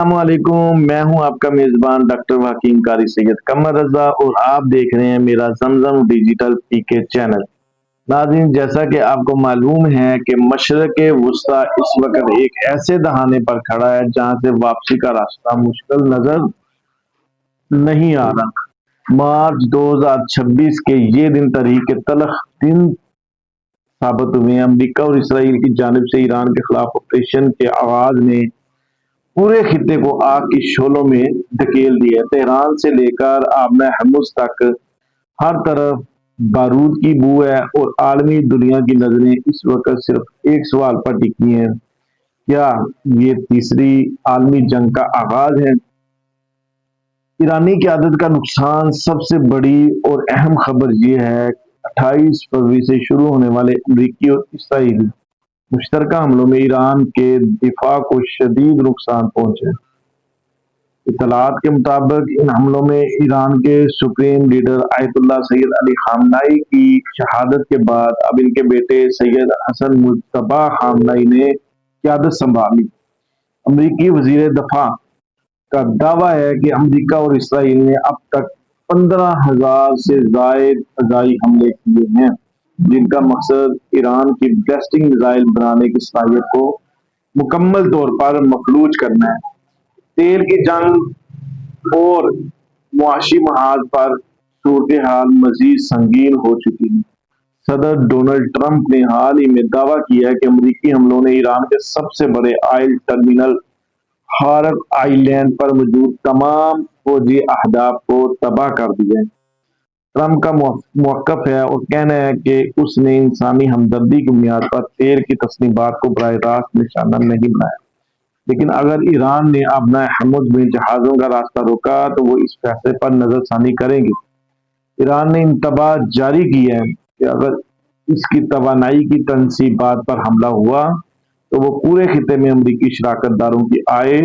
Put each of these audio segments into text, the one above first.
السلام علیکم، میں ہوں آپ کا میزبان ڈاکٹر حکیم قاری سید قمر رضا اور آپ دیکھ رہے ہیں میرا زمزم ڈیجیٹل پی کے چینل۔ ناظرین، جیسا کہ آپ کو معلوم ہے کہ مشرق وسطیٰ اس وقت ایک ایسے دہانے پر کھڑا ہے جہاں سے واپسی کا راستہ مشکل نظر نہیں آ رہا۔ مارچ 2026 کے یہ دن تاریخ تلخ دن ثابت ہوئے ہیں۔ امریکہ اور اسرائیل کی جانب سے ایران کے خلاف آپریشن کے آغاز نے پورے خطے کو آگ کی شعلوں میں دھکیل دیا ہے۔ تہران سے لے کر آبنہ ہرمز تک ہر طرف بارود کی بو ہے اور عالمی دنیا کی نظریں اس وقت صرف ایک سوال پر ٹکی ہیں: کیا یہ تیسری عالمی جنگ کا آغاز ہے؟ ایرانی قیادت کا نقصان۔ سب سے بڑی اور اہم خبر یہ ہے کہ 28 فروری سے شروع ہونے والے امریکی اور اسرائیلی مشترکہ حملوں میں ایران کے دفاع کو شدید نقصان پہنچا ہے۔ اطلاعات کے مطابق ان حملوں میں ایران کے سپریم لیڈر آیت اللہ سید علی خامنائی کی شہادت کے بعد اب ان کے بیٹے سید حسن مجتبی خامنائی نے قیادت سنبھالی۔ امریکی وزیر دفاع کا دعویٰ ہے کہ امریکہ اور اسرائیل نے اب تک 15,000 سے زائد فضائی حملے کیے ہیں، جن کا مقصد ایران کی بیلسٹک میزائل بنانے کی صلاحیت کو مکمل طور پر مفلوج کرنا ہے۔ تیل کی جنگ اور معاشی محاذ پر صورتحال مزید سنگین ہو چکی ہے۔ صدر ڈونلڈ ٹرمپ نے حال ہی میں دعویٰ کیا ہے کہ امریکی حملوں نے ایران کے سب سے بڑے آئل ٹرمینل ہارب آئلینڈ پر موجود تمام فوجی اہداف کو تباہ کر دیا ہے۔ ٹرمپ کا موقف ہے اور کہنا ہے کہ اس نے انسانی ہمدردی کی بنیاد پر تیل کی تصنیعات کو براہ راست نشانہ نہیں بنایا، لیکن اگر ایران نے آبنہ ہرمز میں جہازوں کا راستہ روکا تو وہ اس فیصلے پر نظر ثانی کریں گے۔ ایران نے انتباہ جاری کی ہے کہ اگر اس کی توانائی کی تنصیبات پر حملہ ہوا تو وہ پورے خطے میں امریکی شراکت داروں کی آئے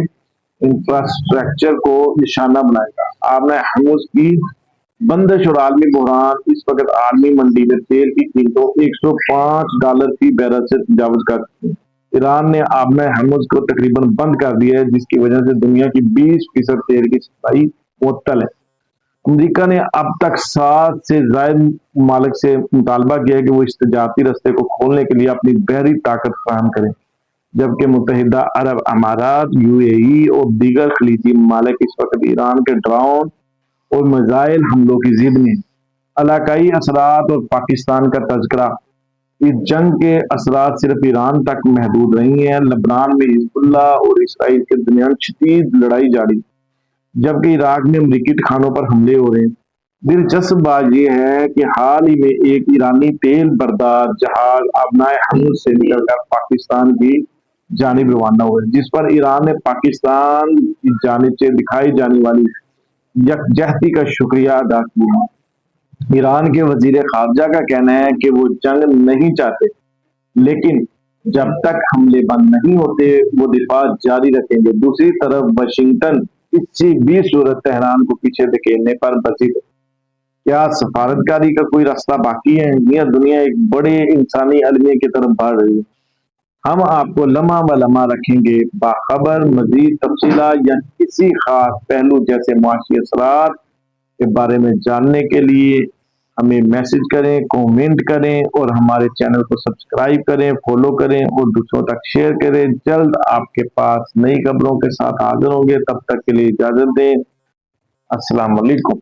انفراسٹرکچر کو نشانہ بنائے گا۔ آبنہ ہرمز کی بندش اور عالمی بحران اس وقت عالمی منڈی میں تیل کی قیمتوں $105 فی بیرل سے تجاوز کر چکی ہیں۔ ایران نے آبنہ ہرمز کو تقریباً بند کر دیا ہے، جس کی وجہ سے دنیا کی 20% تیل کی سپلائی معطل ہے۔ امریکہ نے اب تک 7 سے زائد ممالک سے مطالبہ کیا ہے کہ وہ اس تجارتی راستے کو کھولنے کے لیے اپنی بحری طاقت فراہم کریں، جبکہ متحدہ عرب امارات، UAE اور دیگر خلیجی ممالک اس وقت ایران کے ڈرون اور میزائل حملوں کی زد میں ہیں۔ علاقائی اثرات اور پاکستان کا تذکرہ۔ اس جنگ کے اثرات صرف ایران تک محدود نہیں ہیں۔ لبنان میں حزب اللہ اور اسرائیل کے درمیان شدید لڑائی جاری، جبکہ عراق میں امریکی ٹھکانوں پر حملے ہو رہے ہیں۔ دلچسپ بات یہ ہے کہ حال ہی میں ایک ایرانی تیل بردار جہاز آبنہ ہرمز سے نکل کر پاکستان کی جانب روانہ ہوا ہے، جس پر ایران نے پاکستان کی جانب سے دکھائی جانے والی یکجہتی کا شکریہ ادا کیا ہے۔ ایران کے وزیر خارجہ کا کہنا ہے کہ وہ جنگ نہیں چاہتے، لیکن جب تک حملے بند نہیں ہوتے وہ دفاع جاری رکھیں گے۔ دوسری طرف واشنگٹن کسی بھی صورت تہران کو پیچھے دھکیلنے پر بضد ہے۔ کیا سفارتکاری کا کوئی راستہ باقی ہے؟ یہ دنیا ایک بڑے انسانی المیہ کی طرف بڑھ رہی ہے۔ ہم آپ کو لمحہ بہ لمحہ رکھیں گے باخبر۔ مزید تفصیلات یا کسی خاص پہلو جیسے معاشی اثرات کے بارے میں جاننے کے لیے ہمیں میسج کریں، کومنٹ کریں اور ہمارے چینل کو سبسکرائب کریں، فالو کریں اور دوسروں تک شیئر کریں۔ جلد آپ کے پاس نئی خبروں کے ساتھ حاضر ہوں گے، تب تک کے لیے اجازت دیں۔ السلام علیکم۔